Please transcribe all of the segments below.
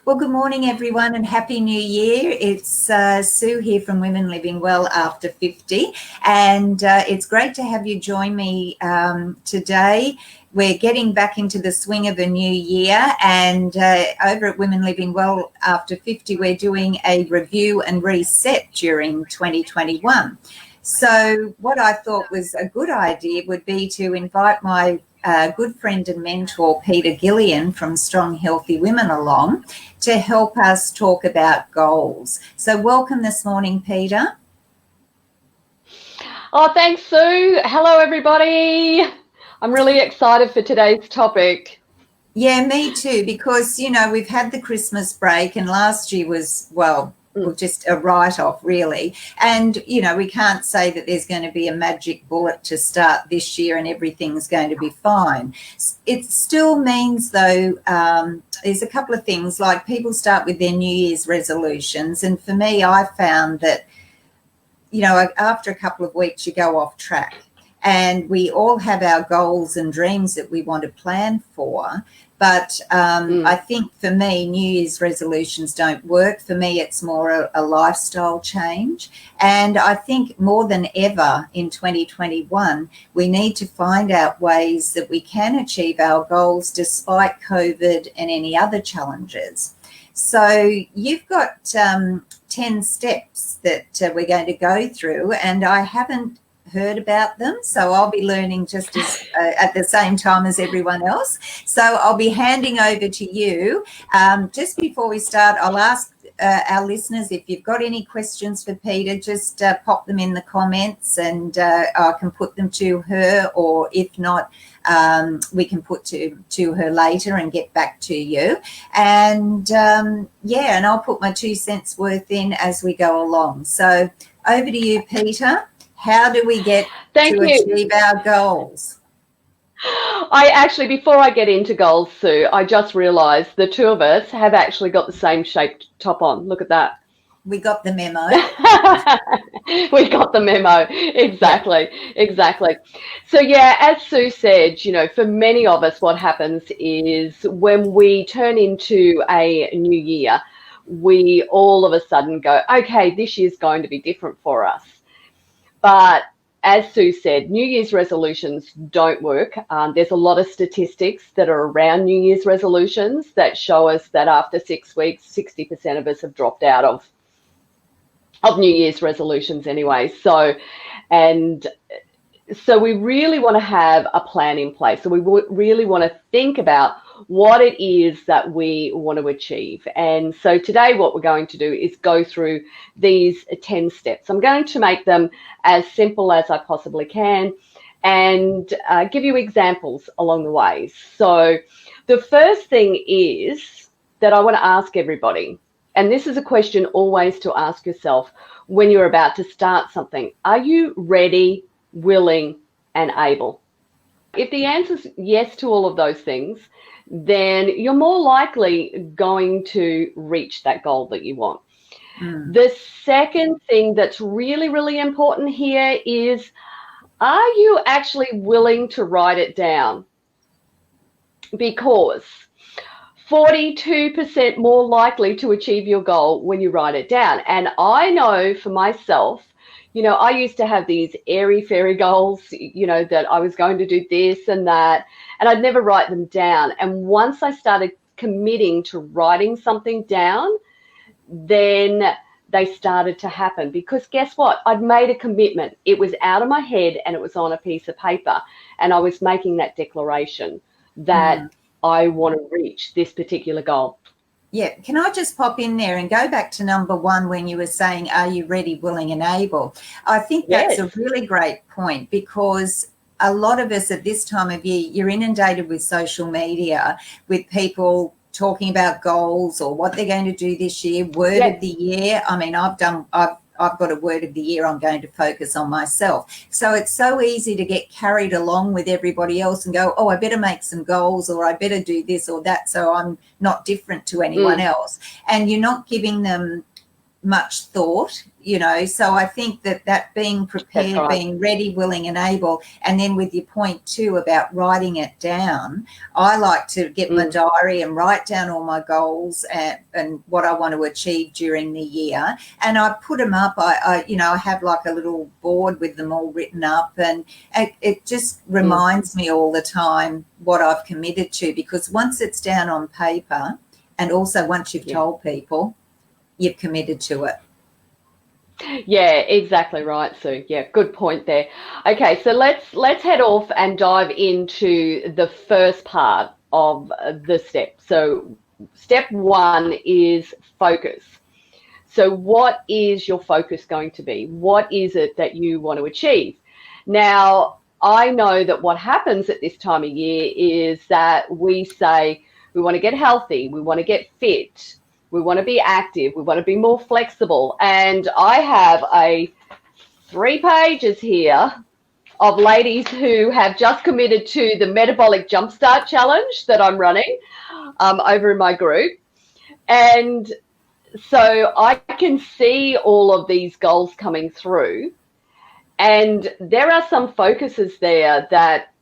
Well, good morning, everyone, and Happy New Year. It's Sue here from Women Living Well After 50, and it's great to have you join me today. We're getting back into the swing of a new year, and over at Women Living Well After 50, we're doing a review and reset during 2021. So what I thought was a good idea would be to invite my good friend and mentor, Peta Gillian from Strong Healthy Women along to help us talk about goals. So welcome this morning, Peta. Oh, thanks, Sue. Hello, everybody. I'm really excited for today's topic. Yeah, me too, because, you know, we've had the Christmas break and last year was, well, just a write-off, really. And, you know, we can't say that there's going to be a magic bullet to start this year and everything's going to be fine. It still means, though, there's a couple of things, like people start with their New Year's resolutions. And for me, I found that, you know, after a couple of weeks, you go off track. And we all have our goals and dreams that we want to plan for. But I think for me, New Year's resolutions don't work. For me, it's more a lifestyle change. And I think more than ever in 2021, we need to find out ways that we can achieve our goals despite COVID and any other challenges. So you've got 10 steps that we're going to go through, and I haven't heard about them, so I'll be learning just as at the same time as everyone else. So I'll be handing over to you. Just before we start, I'll ask our listeners, if you've got any questions for Peta, just pop them in the comments and I can put them to her, or if not, we can put to her later and get back to you. And yeah, and I'll put my 2 cents worth in as we go along. So over to you, Peta. How do we get achieve our goals? I actually, before I get into goals, Sue, I just realised the two of us have actually got the same shaped top on. Look at that. We got the memo. We got the memo. Exactly. So yeah, as Sue said, you know, for many of us, what happens is when we turn into a new year, we all of a sudden go, okay, this year's going to be different for us. But as Sue said, New Year's resolutions don't work. There's a lot of statistics that are around New Year's resolutions that show us that after 6 weeks, 60% of us have dropped out of New Year's resolutions anyway. So we really want to have a plan in place. So we really want to think about what it is that we want to achieve. And so today what we're going to do is go through these 10 steps. I'm going to make them as simple as I possibly can and give you examples along the way. So the first thing is that I want to ask everybody, and this is a question always to ask yourself when you're about to start something: are you ready, willing, and able? If the answer is yes to all of those things, then you're more likely going to reach that goal that you want. The second thing that's really, really important here is, are you actually willing to write it down? Because 42% more likely to achieve your goal when you write it down. And I know for myself, you know, I used to have these airy-fairy goals, you know, that I was going to do this and that, and I'd never write them down. And once I started committing to writing something down, then they started to happen. Because guess what? I'd made a commitment. It was out of my head and it was on a piece of paper. And I was making that declaration that I want to reach this particular goal. Yeah, can I just pop in there and go back to number 1 when you were saying, are you ready, willing, and able? I think that's a really great point, because a lot of us at this time of year, you're inundated with social media, with people talking about goals or what they're going to do this year, word of the year. I mean, I've got a word of the year. I'm going to focus on myself. So it's so easy to get carried along with everybody else and go, oh, I better make some goals, or I better do this or that, so I'm not different to anyone else. And you're not giving them much thought, you know. So I think that being prepared, right. being ready, willing and able, and then with your point too about writing it down, I like to get my diary and write down all my goals and what I want to achieve during the year, and I put them up. I you know, I have like a little board with them all written up, and it just reminds me all the time what I've committed to, because once it's down on paper, and also once you've told people, you've committed to it. Yeah, exactly right, Sue. Yeah, good point there. Okay, so let's head off and dive into the first part of the step. So step 1 is focus. So what is your focus going to be? What is it that you want to achieve? Now, I know that what happens at this time of year is that we say we want to get healthy, we want to get fit, we want to be active, we want to be more flexible. And I have 3 pages here of ladies who have just committed to the Metabolic Jumpstart challenge that I'm running over in my group. And so I can see all of these goals coming through. And there are some focuses there that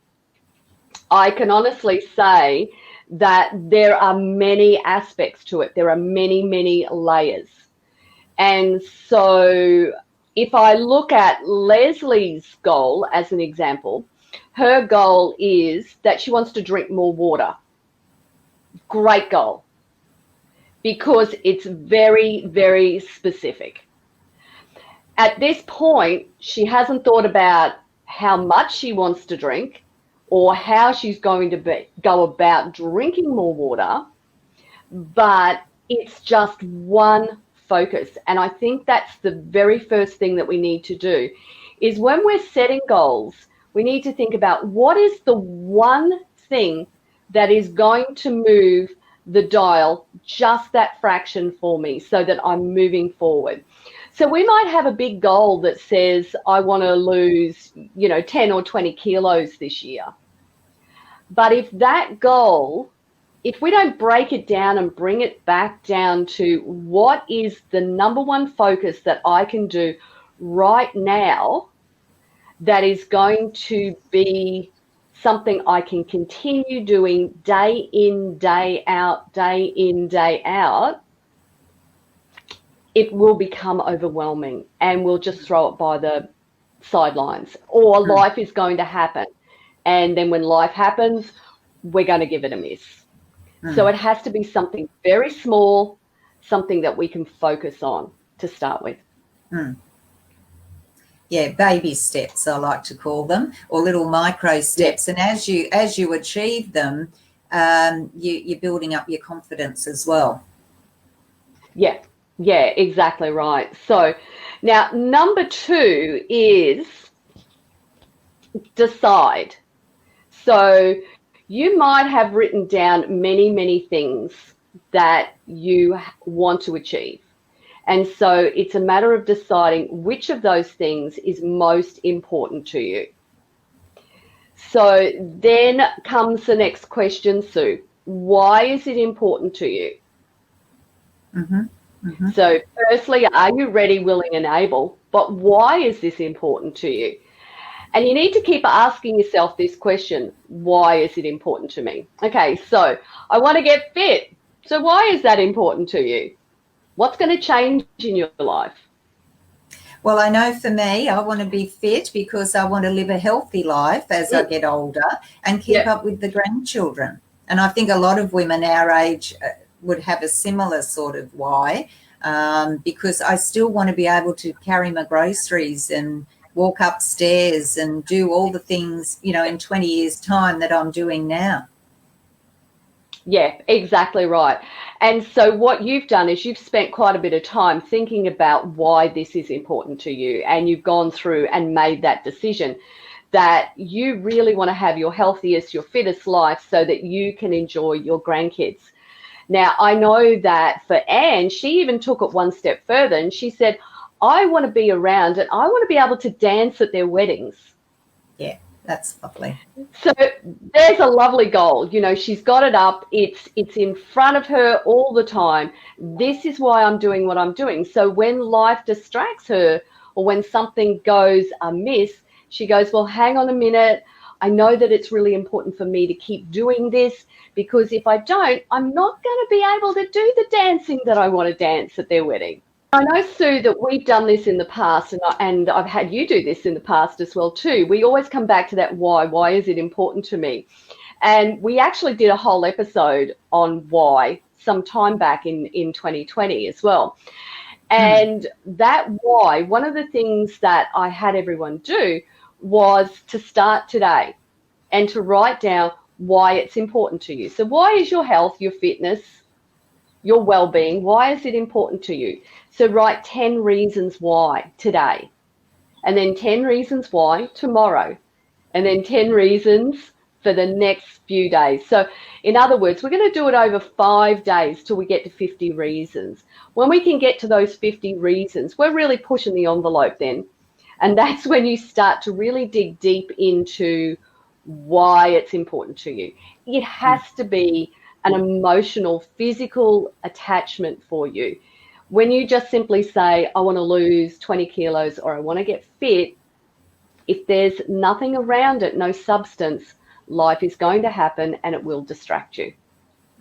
I can honestly say that there are many aspects to it. There are many, many layers. And so if I look at Leslie's goal as an example, her goal is that she wants to drink more water. Great goal, because it's very, very specific. At this point, she hasn't thought about how much she wants to drink or how she's going to go about drinking more water, but it's just one focus. And I think that's the very first thing that we need to do, is when we're setting goals, we need to think about what is the one thing that is going to move the dial just that fraction for me so that I'm moving forward. So we might have a big goal that says, I want to lose, 10 or 20 kilos this year. But if that goal, if we don't break it down and bring it back down to what is the number one focus that I can do right now that is going to be something I can continue doing day in, day out, it will become overwhelming and we'll just throw it by the sidelines, or life is going to happen. And then when life happens, we're going to give it a miss. So it has to be something very small, something that we can focus on to start with. Yeah, baby steps, I like to call them, or little micro steps. And as you achieve them, you're building up your confidence as well. Yeah, exactly right. So now number 2 is decide. So you might have written down many, many things that you want to achieve. And so it's a matter of deciding which of those things is most important to you. So then comes the next question, Sue. Why is it important to you? So firstly, are you ready, willing and able? But why is this important to you? And you need to keep asking yourself this question, why is it important to me? Okay, so I want to get fit. So why is that important to you? What's going to change in your life? Well, I know for me, I want to be fit because I want to live a healthy life as I get older and keep up with the grandchildren. And I think a lot of women our age would have a similar sort of why, because I still want to be able to carry my groceries and walk upstairs and do all the things, in 20 years' time that I'm doing now. Yeah, exactly right. And so what you've done is you've spent quite a bit of time thinking about why this is important to you, and you've gone through and made that decision that you really want to have your healthiest, your fittest life so that you can enjoy your grandkids. Now, I know that for Anne, she even took it one step further and she said, I want to be around and I want to be able to dance at their weddings. Yeah. That's lovely. So there's a lovely goal. You know, she's got it up. It's in front of her all the time. This is why I'm doing what I'm doing. So when life distracts her or when something goes amiss, she goes, well, hang on a minute. I know that it's really important for me to keep doing this, because if I don't, I'm not going to be able to do the dancing that I want to dance at their wedding. I know, Sue, that we've done this in the past, and I've had you do this in the past as well too. We always come back to that why. Why is it important to me? And we actually did a whole episode on why some time back in 2020 as well. And that why, one of the things that I had everyone do was to start today and to write down why it's important to you. So why is your health, your fitness, your well-being, why is it important to you? So write 10 reasons why today, and then 10 reasons why tomorrow, and then 10 reasons for the next few days. So in other words, we're going to do it over 5 days till we get to 50 reasons. When we can get to those 50 reasons, we're really pushing the envelope then. And that's when you start to really dig deep into why it's important to you. It has to be an emotional, physical attachment for you. When you just simply say, I want to lose 20 kilos or I want to get fit, if there's nothing around it, no substance, life is going to happen and it will distract you.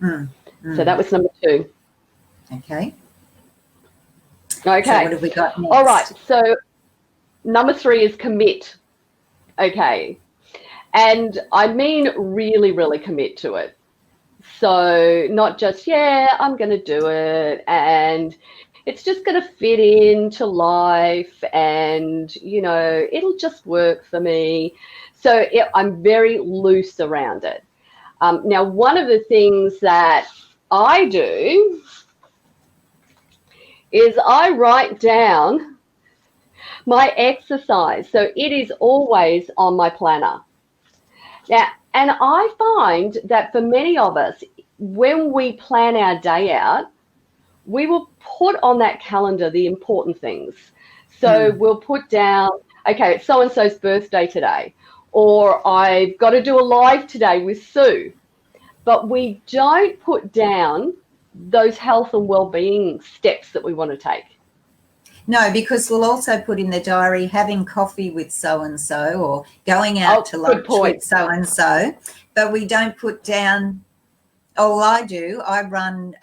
So that was number 2. Okay. Okay. So what have we got next? All right. So number 3 is commit. Okay. And I mean really, really commit to it. So not just, yeah, I'm going to do it and it's just going to fit into life and, you know, it'll just work for me. So I'm very loose around it. Now, one of the things that I do is I write down my exercise. So it is always on my planner. Now, and I find that for many of us, when we plan our day out, we will put on that calendar the important things. So we'll put down, okay, it's so-and-so's birthday today, or I've got to do a live today with Sue. But we don't put down those health and well-being steps that we want to take. No, because we'll also put in the diary having coffee with so-and-so or going out to lunch with so-and-so, but we don't put down, I do. I run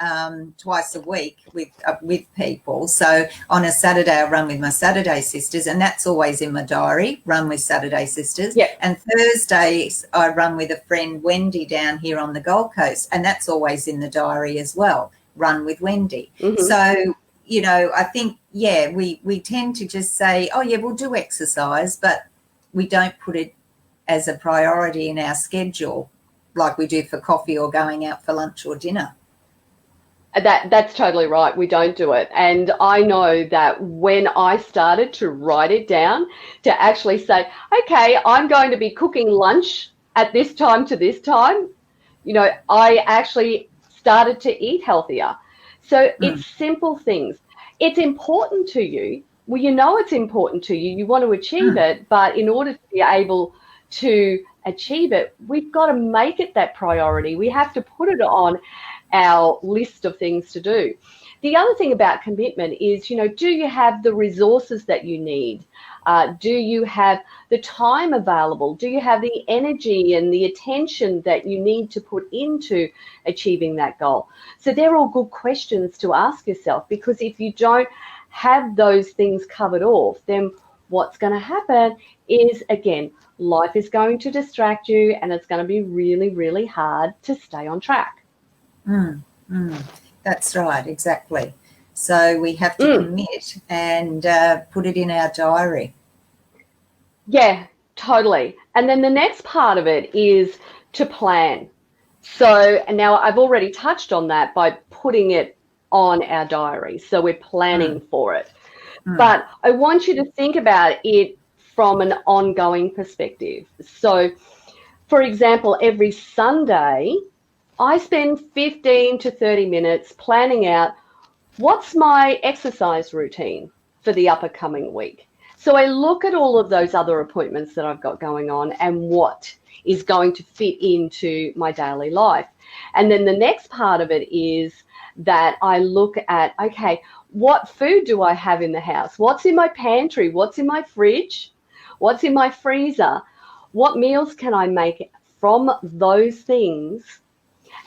twice a week with people. So on a Saturday, I run with my Saturday sisters, and that's always in my diary, run with Saturday sisters. Yep. And Thursdays, I run with a friend, Wendy, down here on the Gold Coast, and that's always in the diary as well, run with Wendy. So, you know, I think, yeah, we tend to just say, oh, yeah, we'll do exercise, but we don't put it as a priority in our schedule like we do for coffee or going out for lunch or dinner. That's totally right. We don't do it. And I know that when I started to write it down, to actually say, okay, I'm going to be cooking lunch at this time to this time, you know, I actually started to eat healthier. So it's simple things. It's important to you. Well, you know it's important to you. You want to achieve it. But in order to be able to achieve it, we've got to make it that priority. We have to put it on our list of things to do. The other thing about commitment is, you know, do you have the resources that you need? Do you have the time available? Do you have the energy and the attention that you need to put into achieving that goal? So they're all good questions to ask yourself, because if you don't have those things covered off, then what's going to happen is, again, life is going to distract you and it's going to be really, really hard to stay on track. That's right, exactly. So we have to commit and put it in our diary. Yeah, totally. And then the next part of it is to plan. So, and now I've already touched on that by putting it on our diary. So we're planning for it. But I want you to think about it from an ongoing perspective. So, for example, every Sunday, I spend 15 to 30 minutes planning out what's my exercise routine for the upcoming week. So I look at all of those other appointments that I've got going on and what is going to fit into my daily life. And then the next part of it is that I look at, okay, what food do I have in the house? What's in my pantry? What's in my fridge? What's in my freezer? What meals can I make from those things?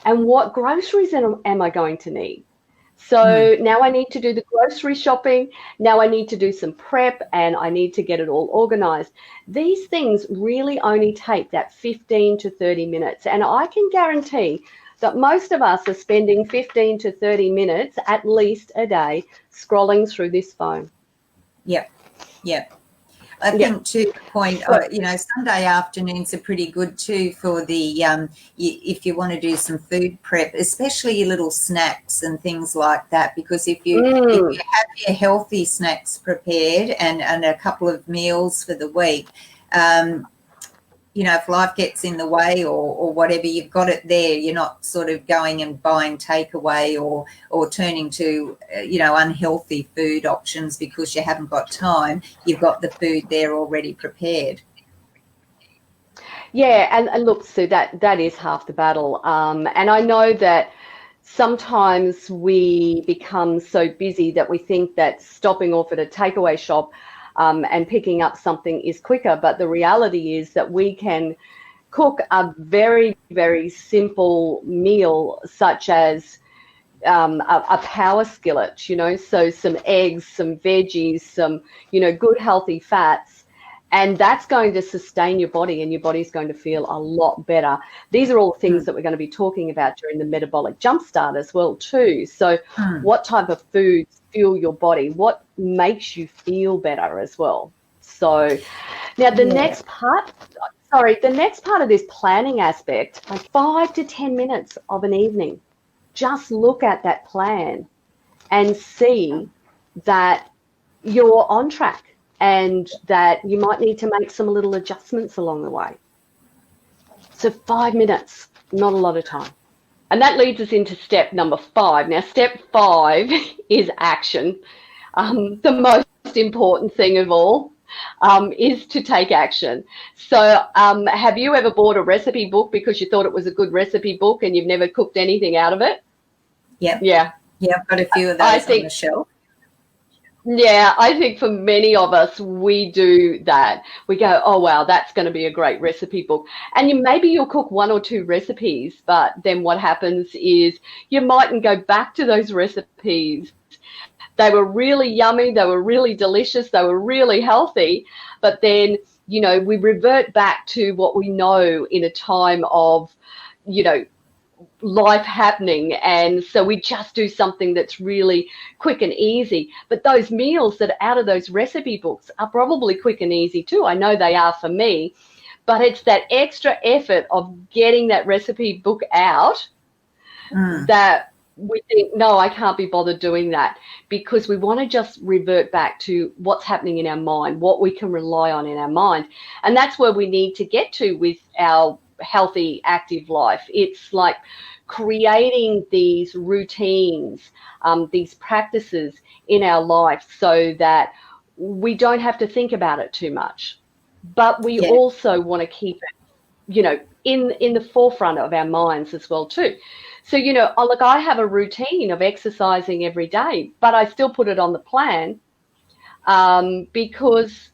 And what groceries am I going to need? So now I need to do the grocery shopping. Now I need to do some prep and I need to get it all organized. These things really only take that 15 to 30 minutes. And I can guarantee that most of us are spending 15 to 30 minutes at least a day scrolling through this phone. Yep. I think to the point, Sunday afternoons are pretty good too for the if you want to do some food prep, especially your little snacks and things like that. Because if you have your healthy snacks prepared and a couple of meals for the week, if life gets in the way or whatever, you've got it there. You're not sort of going and buying takeaway or turning to, unhealthy food options because you haven't got time. You've got the food there already prepared. Yeah, and look, Sue, that is half the battle. And I know that sometimes we become so busy that we think that stopping off at a takeaway shop and picking up something is quicker. But the reality is that we can cook a very, very simple meal, such as a power skillet, so some eggs, some veggies, some, good healthy fats. And that's going to sustain your body and your body's going to feel a lot better. These are all things that we're going to be talking about during the Metabolic Jumpstart as well too. So what type of foods fuel your body? What makes you feel better as well? So now the next part of this planning aspect, like 5 to 10 minutes of an evening, just look at that plan and see that you're on track and that you might need to make some little adjustments along the way. So 5 minutes, not a lot of time. And that leads us into step number 5. Now, step 5 is action. The most important thing of all is to take action. So have you ever bought a recipe book because you thought it was a good recipe book and you've never cooked anything out of it? Yep. Yeah. Yeah, I've got a few of those on the shelf. Yeah, I think for many of us, we do that. We go, oh, wow, that's going to be a great recipe book. And maybe you'll cook 1 or 2 recipes, but then what happens is you mightn't go back to those recipes. They were really yummy. They were really delicious. They were really healthy. But then, we revert back to what we know in a time of, life happening, and so we just do something that's really quick and easy. But those meals that are out of those recipe books are probably quick and easy too. I know they are for me, but it's that extra effort of getting that recipe book out that we think, no, I can't be bothered doing that, because we want to just revert back to what's happening in our mind, what we can rely on in our mind. And that's where we need to get to with our healthy, active life. It's like creating these routines, these practices in our life so that we don't have to think about it too much. But we also want to keep it, in the forefront of our minds as well too. So, I have a routine of exercising every day, but I still put it on the plan because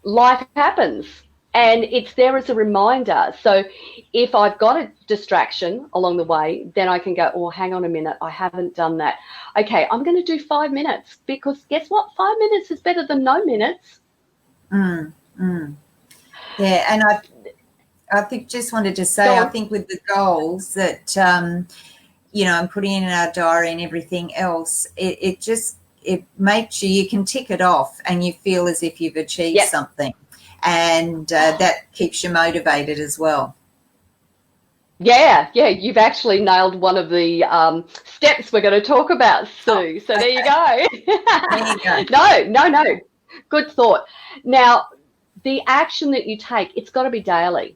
life happens. And it's there as a reminder. So if I've got a distraction along the way, then I can go, oh, hang on a minute, I haven't done that. Okay, I'm going to do 5 minutes, because guess what? 5 minutes is better than no minutes. Yeah, and I think just wanted to say, I think with the goals that, I'm putting in our diary and everything else, it makes you can tick it off and you feel as if you've achieved something. And that keeps you motivated as well. Yeah, you've actually nailed one of the steps we're going to talk about, Sue. So there you go. There you go. No. Good thought. Now, the action that you take, it's got to be daily.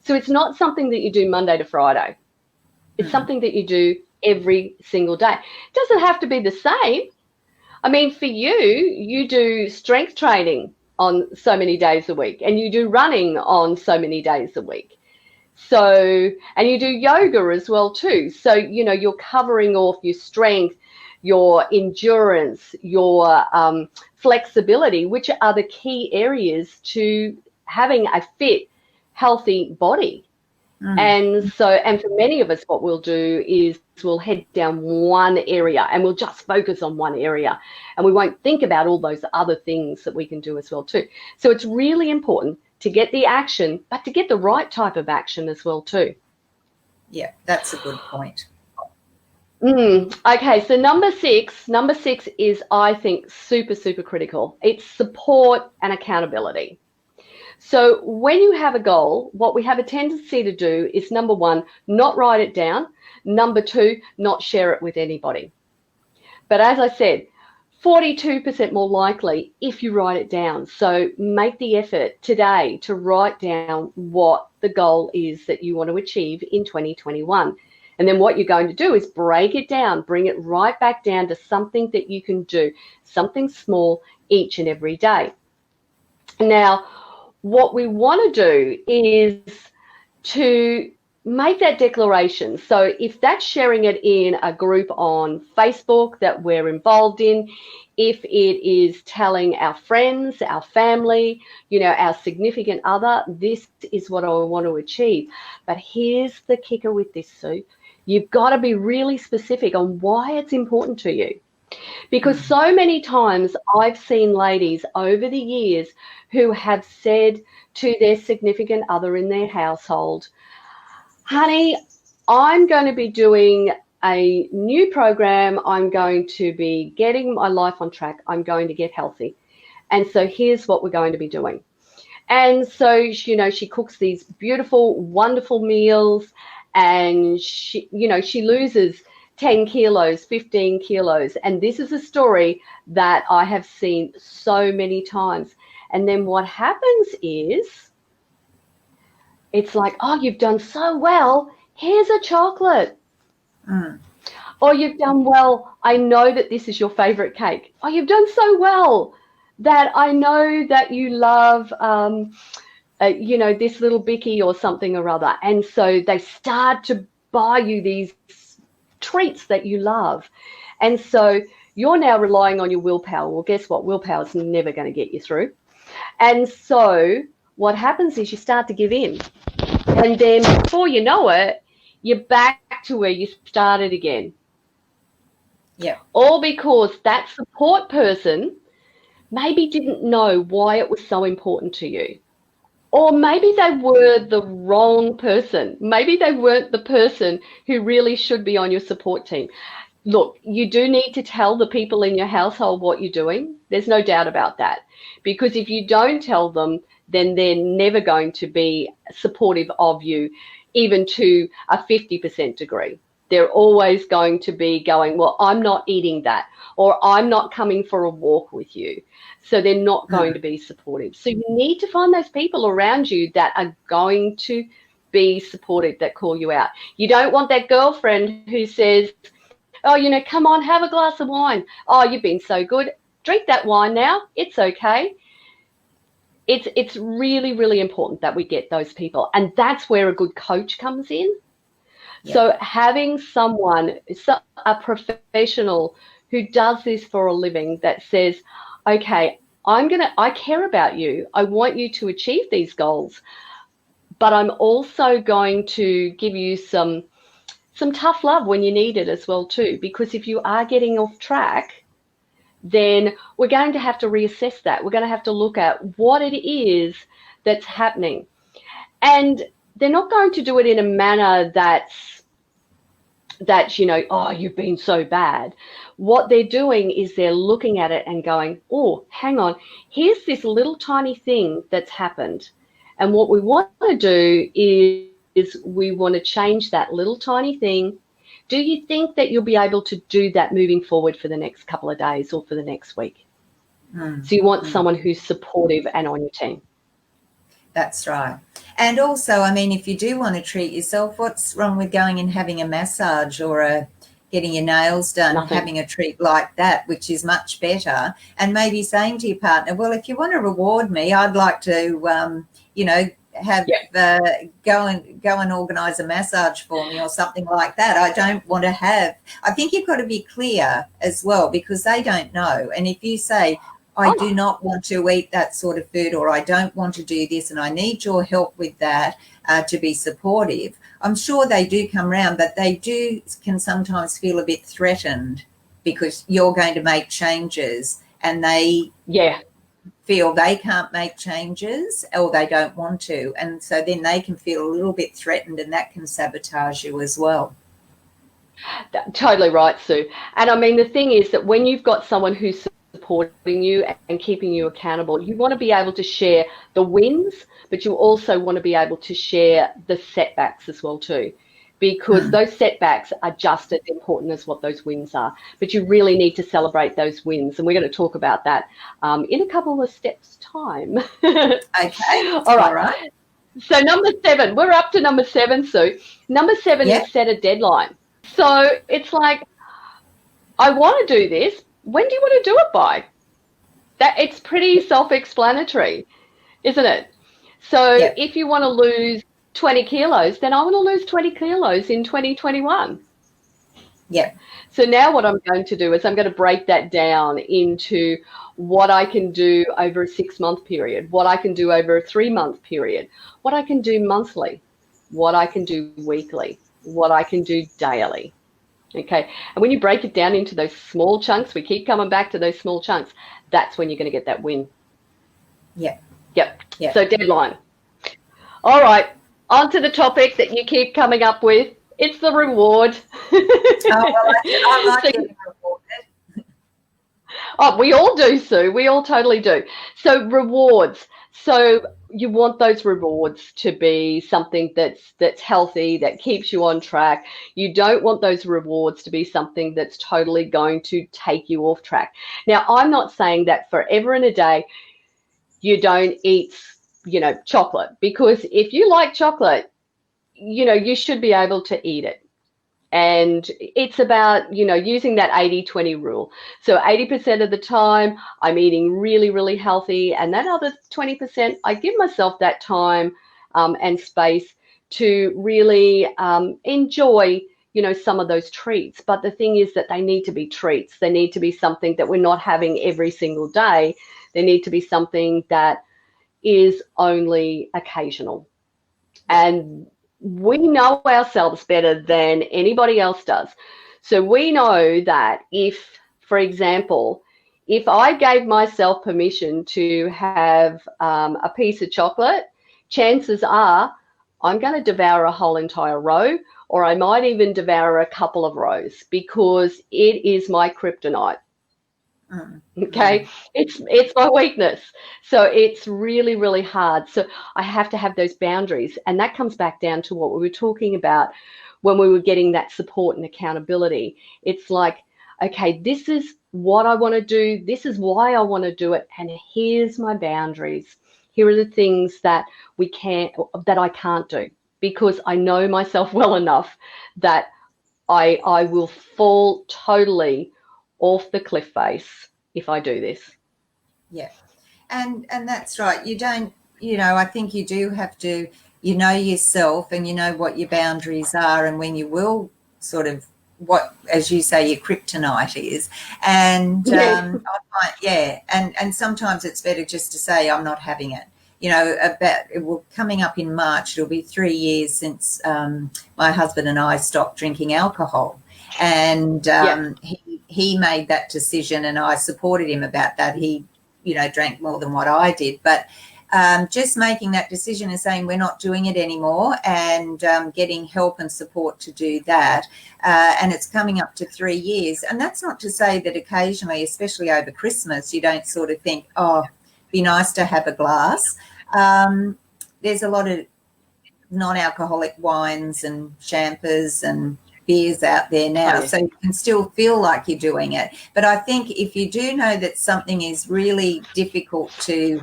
So it's not something that you do Monday to Friday. It's something that you do every single day. It doesn't have to be the same. I mean, for you do strength training on so many days a week, and you do running on so many days a week. So, and you do yoga as well too. So, you know, you're covering off your strength, your endurance, your flexibility, which are the key areas to having a fit, healthy body. And so, and for many of us, what we'll do is we'll head down one area and we'll just focus on one area, and we won't think about all those other things that we can do as well too. So it's really important to get the action, but to get the right type of action as well too. Yeah, that's a good point. Okay, so number six is, I think, super, super critical. It's support and accountability. So when you have a goal, what we have a tendency to do is, number one, not write it down. Number two, not share it with anybody. But as I said, 42% more likely if you write it down. So make the effort today to write down what the goal is that you want to achieve in 2021. And then what you're going to do is break it down, bring it right back down to something that you can do, something small each and every day. Now, what we want to do is to make that declaration. So if that's sharing it in a group on Facebook that we're involved in, if it is telling our friends, our family, you know, our significant other, this is what I want to achieve. But here's the kicker with this, Sue. You've got to be really specific on why it's important to you. Because so many times I've seen ladies over the years who have said to their significant other in their household, honey, I'm going to be doing a new program. I'm going to be getting my life on track. I'm going to get healthy. And so here's what we're going to be doing. And so, you know, she cooks these beautiful, wonderful meals, and she, you know, she loses 10 kilos, 15 kilos. And this is a story that I have seen so many times. And then what happens is, it's like, oh, you've done so well. Here's a chocolate. Or you've done well. I know that this is your favorite cake. Oh, you've done so well that I know that you love, you know, this little bicky or something or other. And so they start to buy you these treats that you love. And so you're now relying on your willpower. Well, guess what? Willpower is never going to get you through. And so what happens is you start to give in. And then before you know it, you're back to where you started again. Yeah. All because that support person maybe didn't know why it was so important to you. Or maybe they were the wrong person. Maybe they weren't the person who really should be on your support team. Look, you do need to tell the people in your household what you're doing. There's no doubt about that. Because if you don't tell them, then they're never going to be supportive of you, even to a 50% degree. They're always going to be going, well, I'm not eating that, or I'm not coming for a walk with you. So they're not going to be supportive. So you need to find those people around you that are going to be supportive, that call you out. You don't want that girlfriend who says, oh, you know, come on, have a glass of wine. Oh, you've been so good. Drink that wine now. It's okay. It's really, really important that we get those people. And that's where a good coach comes in. Yeah. So having someone, a professional who does this for a living, that says, okay, I care about you. I want you to achieve these goals, but I'm also going to give you some tough love when you need it as well too, because if you are getting off track, then we're going to have to reassess that. We're going to have to look at what it is that's happening. And they're not going to do it in a manner that's, you know, oh, you've been so bad. What they're doing is they're looking at it and going, oh, hang on, here's this little tiny thing that's happened. And what we want to do is we want to change that little tiny thing. Do you think that you'll be able to do that moving forward for the next couple of days or for the next week? So you want someone who's supportive and on your team. That's right. And also, I mean, if you do want to treat yourself, what's wrong with going and having a massage or a getting your nails done, Nothing. having a treat like that, which is much better. And maybe saying to your partner, well, if you want to reward me, I'd like to, go and organise a massage for me or something like that. I don't want to have. I think you've got to be clear as well, because they don't know. And if you say, I do not want to eat that sort of food, or I don't want to do this and I need your help with that to be supportive, I'm sure they do come around, but they can sometimes feel a bit threatened because you're going to make changes, and they feel they can't make changes or they don't want to. And so then they can feel a little bit threatened, and that can sabotage you as well. Totally right, Sue. And I mean, the thing is that when you've got someone who's supporting you and keeping you accountable, you want to be able to share the wins, but you also want to be able to share the setbacks as well too, because those setbacks are just as important as what those wins are. But you really need to celebrate those wins, and we're going to talk about that in a couple of steps time. Okay. All right. So number 7, we're up to number 7, Sue. Number 7 is set a deadline. So it's like, I want to do this. When do you want to do it by? That it's pretty self-explanatory, isn't it? So if you want to lose 20 kilos, then I want to lose 20 kilos in 2021. Yeah. So now what I'm going to do is I'm going to break that down into what I can do over a 6-month period, what I can do over a 3-month period, what I can do monthly, what I can do weekly, what I can do daily. Okay, and when you break it down into those small chunks, we keep coming back to those small chunks, that's when you're going to get that win. Yep. So deadline. All right, on to the topic that you keep coming up with. It's the reward. I like getting rewarded. Oh, we all do, Sue. We all totally do. So rewards. So you want those rewards to be something that's healthy, that keeps you on track. You don't want those rewards to be something that's totally going to take you off track. Now, I'm not saying that forever and a day you don't eat, chocolate, because if you like chocolate, you should be able to eat it. And it's about, using that 80-20 rule. So 80% of the time I'm eating really, really healthy. And that other 20%, I give myself that time and space to really enjoy, some of those treats. But the thing is that they need to be treats. They need to be something that we're not having every single day. They need to be something that is only occasional. And we know ourselves better than anybody else does. So we know that if, for example, if I gave myself permission to have a piece of chocolate, chances are I'm going to devour a whole entire row, or I might even devour a couple of rows, because it is my kryptonite. Okay, it's my weakness. So it's really, really hard. So I have to have those boundaries. And that comes back down to what we were talking about when we were getting that support and accountability. It's like, okay, this is what I want to do. This is why I want to do it. And here's my boundaries. Here are the things that I can't do, because I know myself well enough that I will fall totally off the cliff face if I do this. Yeah. And that's right. You don't, I think you do have to, yourself, and what your boundaries are, and when you will sort of what, as you say, your kryptonite is. And and sometimes it's better just to say, I'm not having it. Coming up in March, it'll be 3 years since my husband and I stopped drinking alcohol. And he made that decision, and I supported him about that. He, drank more than what I did. But just making that decision and saying we're not doing it anymore, and getting help and support to do that. And it's coming up to 3 years. And that's not to say that occasionally, especially over Christmas, you don't sort of think, oh, be nice to have a glass. There's a lot of non-alcoholic wines and champers and beers out there now, so you can still feel like you're doing it. But I think if you do know that something is really difficult to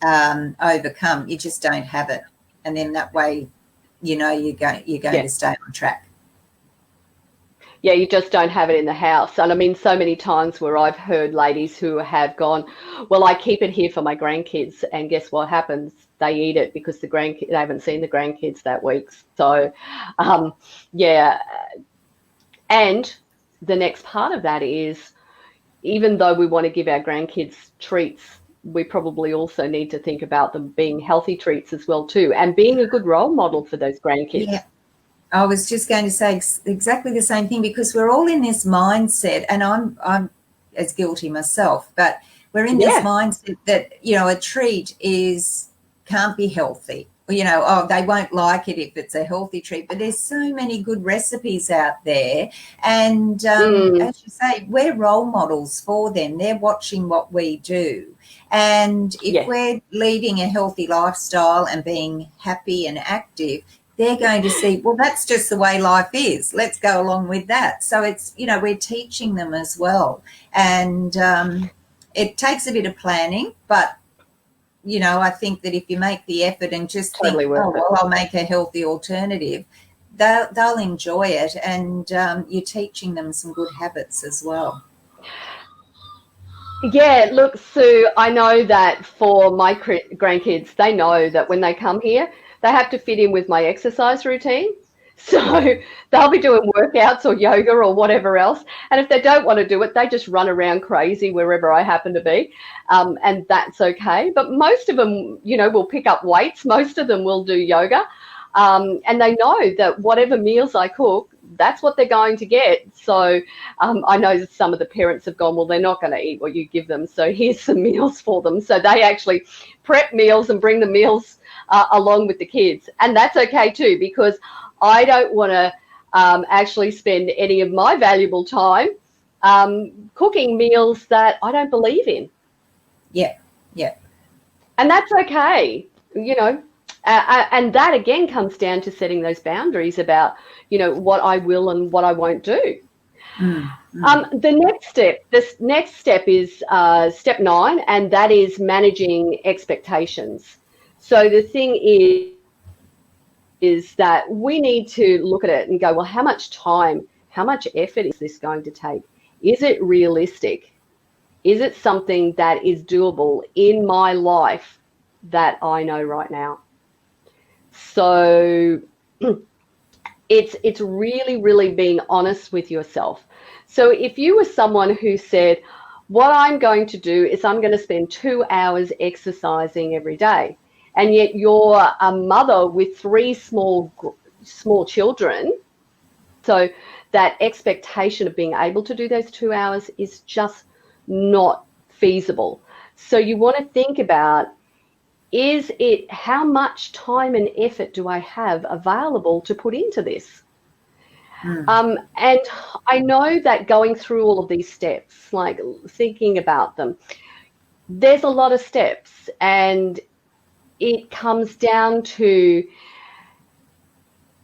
overcome, you just don't have it, and then that way, you're going to stay on track. Yeah, you just don't have it in the house. And I mean, so many times where I've heard ladies who have gone, well, I keep it here for my grandkids, and guess what happens? They eat it because they haven't seen the grandkids that week. So, um, yeah. And the next part of that is, even though we want to give our grandkids treats, we probably also need to think about them being healthy treats as well too, and being a good role model for those grandkids. Yeah. I was just going to say exactly the same thing, because we're all in this mindset, and I'm as guilty myself, but we're in this mindset that, you know, a treat can't be healthy. You know, oh, they won't like it if it's a healthy treat, but there's so many good recipes out there. And as you say, we're role models for them. They're watching what we do. And if we're leading a healthy lifestyle and being happy and active, they're going to see, well, that's just the way life is. Let's go along with that. So it's, you know, we're teaching them as well. And it takes a bit of planning, but, you know, I think that if you make the effort and just think, oh, well, I'll make a healthy alternative, they'll enjoy it. And you're teaching them some good habits as well. Yeah, look, Sue, I know that for my grandkids, they know that when they come here, they have to fit in with my exercise routine. So they'll be doing workouts or yoga or whatever else. And if they don't want to do it, they just run around crazy wherever I happen to be. And that's okay. But most of them, you know, will pick up weights. Most of them will do yoga. And they know that whatever meals I cook, that's what they're going to get. So I know that some of the parents have gone, well, they're not going to eat what you give them, so here's some meals for them. So they actually prep meals and bring the meals along with the kids. And that's okay too, because I don't want to actually spend any of my valuable time cooking meals that I don't believe in. Yeah. And that's okay, you know. And that again comes down to setting those boundaries about, you know, what I will and what I won't do. This next step is step 9, and that is managing expectations. So the thing is that we need to look at it and go, well, how much time, how much effort is this going to take? Is it realistic? Is it something that is doable in my life that I know right now? So it's really, really being honest with yourself. So if you were someone who said, what I'm going to do is I'm going to spend 2 hours exercising every day, and yet you're a mother with 3 small children, so that expectation of being able to do those 2 hours is just not feasible. So you want to think about, how much time and effort do I have available to put into this? And I know that going through all of these steps, like thinking about them, there's a lot of steps, and it comes down to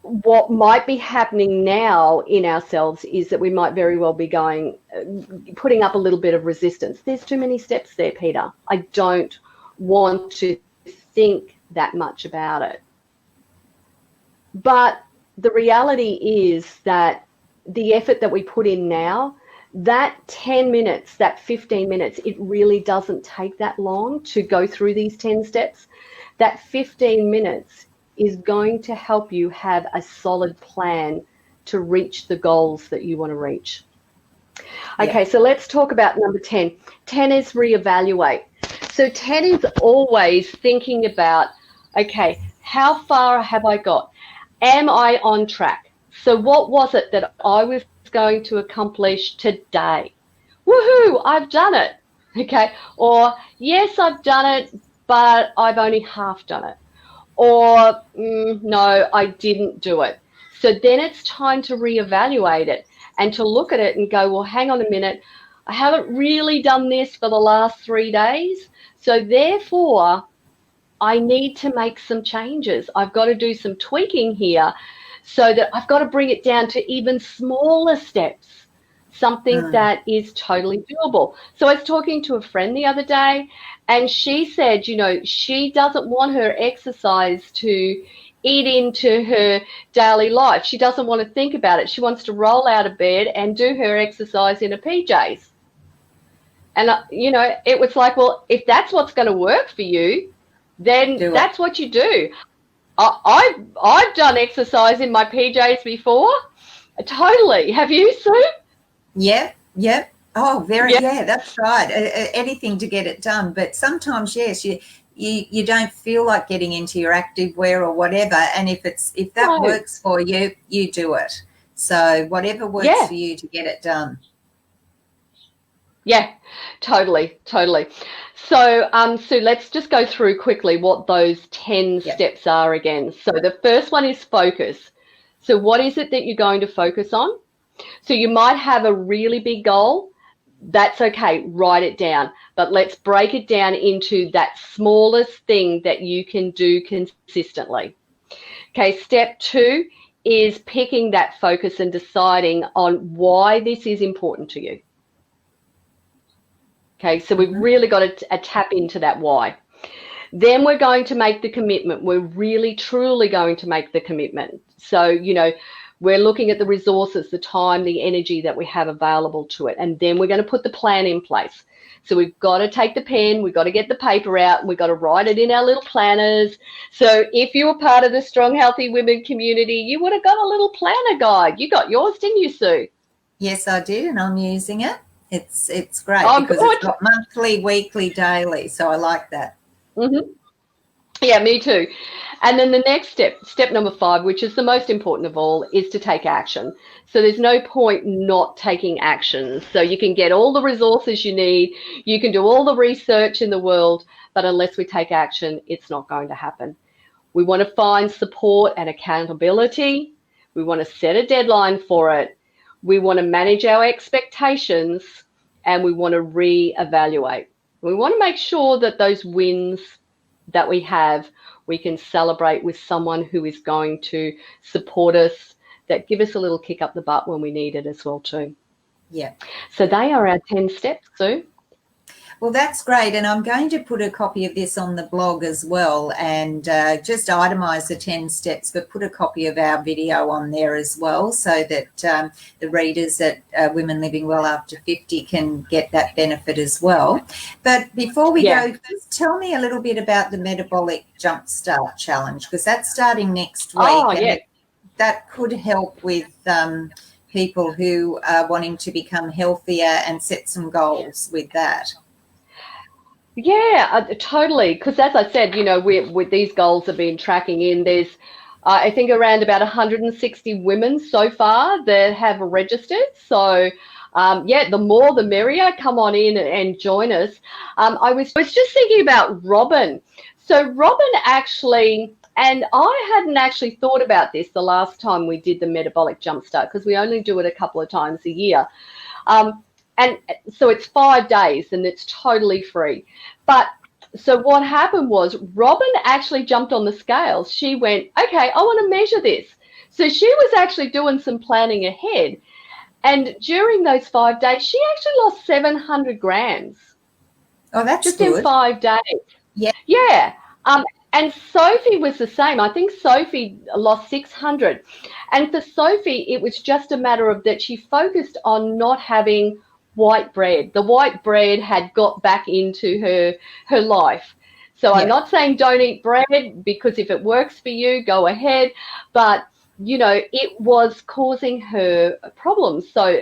what might be happening now in ourselves is that we might very well be putting up a little bit of resistance. There's too many steps there, Peter. I don't want to think that much about it. But the reality is that the effort that we put in now, that 10 minutes, that 15 minutes, it really doesn't take that long to go through these 10 steps. That 15 minutes is going to help you have a solid plan to reach the goals that you want to reach. Okay, so let's talk about number 10. 10 is reevaluate. So 10 is always thinking about, okay, how far have I got? Am I on track? So what was it that I was going to accomplish today? Woohoo, I've done it. Okay, or yes, I've done it, but I've only half done it. Or no, I didn't do it. So then it's time to reevaluate it and to look at it and go, well, hang on a minute, I haven't really done this for the last 3 days. So therefore, I need to make some changes. I've got to do some tweaking here so that I've got to bring it down to even smaller steps, something that is totally doable. So I was talking to a friend the other day, and she said, you know, she doesn't want her exercise to eat into her daily life. She doesn't want to think about it. She wants to roll out of bed and do her exercise in her PJs. And, it was like, well, if that's what's going to work for you, then that's what you do. I've done exercise in my PJs before. Totally. Have you, Sue? Yep. Oh, yeah, that's right. Anything to get it done. But sometimes, yes, you don't feel like getting into your active wear or whatever. And if that works for you, you do it. So whatever works for you to get it done. Yeah, totally. So, Sue, let's just go through quickly what those 10 steps are again. So the first one is focus. So what is it that you're going to focus on? So you might have a really big goal. That's okay, write it down. But let's break it down into that smallest thing that you can do consistently. Okay, step 2 is picking that focus and deciding on why this is important to you. Okay, so we've really got to tap into that why. Then we're going to make the commitment. We're really, truly going to make the commitment. So, we're looking at the resources, the time, the energy that we have available to it. And then we're going to put the plan in place. So we've got to take the pen, we've got to get the paper out, and we've got to write it in our little planners. So if you were part of the Strong Healthy Women community, you would have got a little planner guide. You got yours, didn't you, Sue? Yes, I did, and I'm using it. It's great because good. It's got monthly, weekly, daily. So I like that. Mm-hmm. Yeah, me too. And then the next step number 5, which is the most important of all, is to take action. So there's no point not taking action. So you can get all the resources you need, you can do all the research in the world, but unless we take action, it's not going to happen. We want to find support and accountability. We want to set a deadline for it. We want to manage our expectations, and we want to reevaluate. We want to make sure that those wins that we have, we can celebrate with someone who is going to support us, that give us a little kick up the butt when we need it as well too. Yeah. So they are our 10 steps, Sue. Well, that's great. And I'm going to put a copy of this on the blog as well, and just itemize the 10 steps, but put a copy of our video on there as well, so that the readers at Women Living Well After 50 can get that benefit as well. But before we go, just tell me a little bit about the Metabolic Jumpstart Challenge, because that's starting next week. Oh, yeah. That could help with people who are wanting to become healthier and set some goals with that. Yeah, totally. Because as I said, with these goals have been tracking in. There's, I think, around about 160 women so far that have registered. So, the more the merrier. Come on in and join us. I was just thinking about Robin. So Robin actually, and I hadn't actually thought about this the last time we did the Metabolic Jumpstart, because we only do it a couple of times a year. And so it's 5 days and it's totally free. But so what happened was Robin actually jumped on the scales. She went, okay, I want to measure this. So she was actually doing some planning ahead. And during those 5 days, she actually lost 700 grams. Oh, that's just good. In 5 days. Yeah. Yeah. And Sophie was the same. I think Sophie lost 600. And for Sophie, it was just a matter of that she focused on not having white bread. The white bread had got back into her life. So I'm not saying don't eat bread, because if it works for you, go ahead. But, it was causing her problems. So,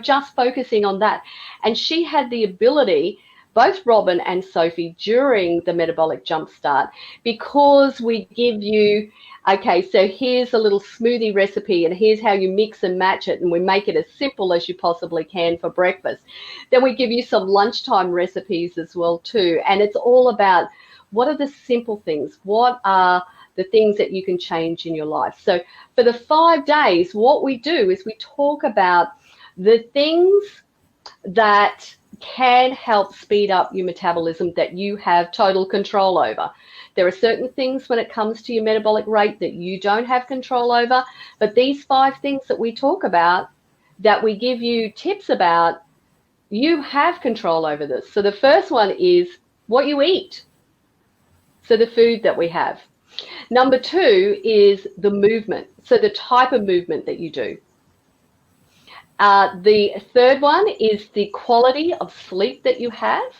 just focusing on that. And she had the ability, both Robin and Sophie, during the Metabolic Jumpstart, because we give you, okay, so here's a little smoothie recipe and here's how you mix and match it, and we make it as simple as you possibly can for breakfast. Then we give you some lunchtime recipes as well too. And it's all about what are the simple things? What are the things that you can change in your life? So for the 5 days, what we do is we talk about the things that can help speed up your metabolism that you have total control over. There are certain things when it comes to your metabolic rate that you don't have control over, but these 5 things that we talk about, that we give you tips about, you have control over this. So the first one is what you eat. So the food that we have. Number 2 is the movement, so the type of movement that you do. The third one is the quality of sleep that you have.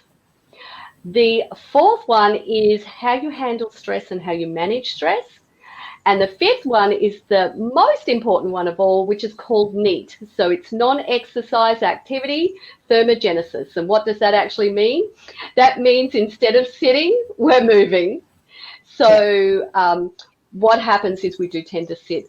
The fourth one is how you handle stress and how you manage stress. And the fifth one is the most important one of all, which is called NEAT. So it's non-exercise activity thermogenesis. And what does that actually mean? That means instead of sitting, we're moving. So what happens is we do tend to sit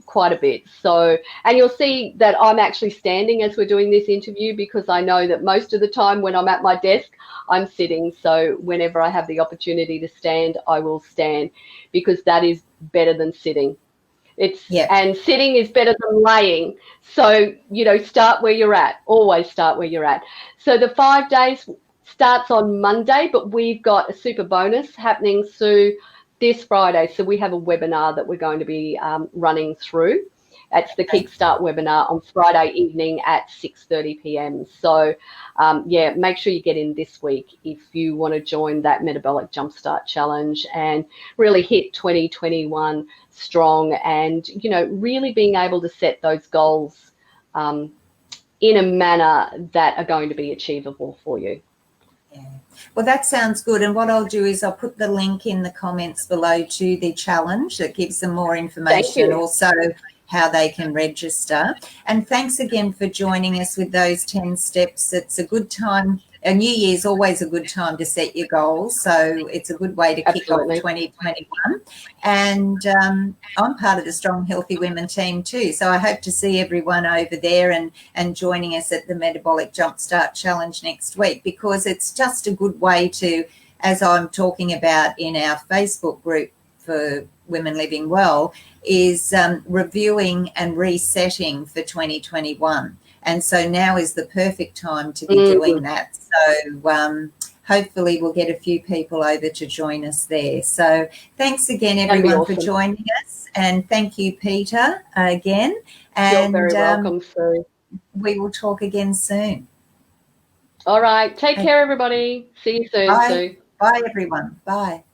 quite a bit. So, and you'll see that I'm actually standing as we're doing this interview, because I know that most of the time when I'm at my desk, I'm sitting. So whenever I have the opportunity to stand, I will stand, because that is better than sitting. And sitting is better than laying. So, you know, start where you're at. Always start where you're at. So the 5 days starts on Monday, but we've got a super bonus happening through this Friday. So we have a webinar that we're going to be running through. It's the Kickstart webinar on Friday evening at 6:30 p.m. So, yeah, make sure you get in this week if you want to join that Metabolic Jumpstart Challenge and really hit 2021 strong, and, you know, really being able to set those goals in a manner that are going to be achievable for you. Yeah. Well, that sounds good. And what I'll do is I'll put the link in the comments below to the challenge that gives them more information, and also how they can register. And thanks again for joining us with those 10 steps. It's a good time. A New Year's always a good time to set your goals. So it's a good way to kick off 2021. And I'm part of the Strong Healthy Women team too. So I hope to see everyone over there and joining us at the Metabolic Jumpstart Challenge next week, because it's just a good way to, as I'm talking about in our Facebook group for Women Living Well, is reviewing and resetting for 2021. And so now is the perfect time to be doing that. So hopefully we'll get a few people over to join us there. So thanks again, everyone, for joining us. And thank you, Peta, again. And you're very welcome, Sue. We will talk again soon. All right. Take care, everybody. See you soon, Bye. Sue. Bye, everyone. Bye.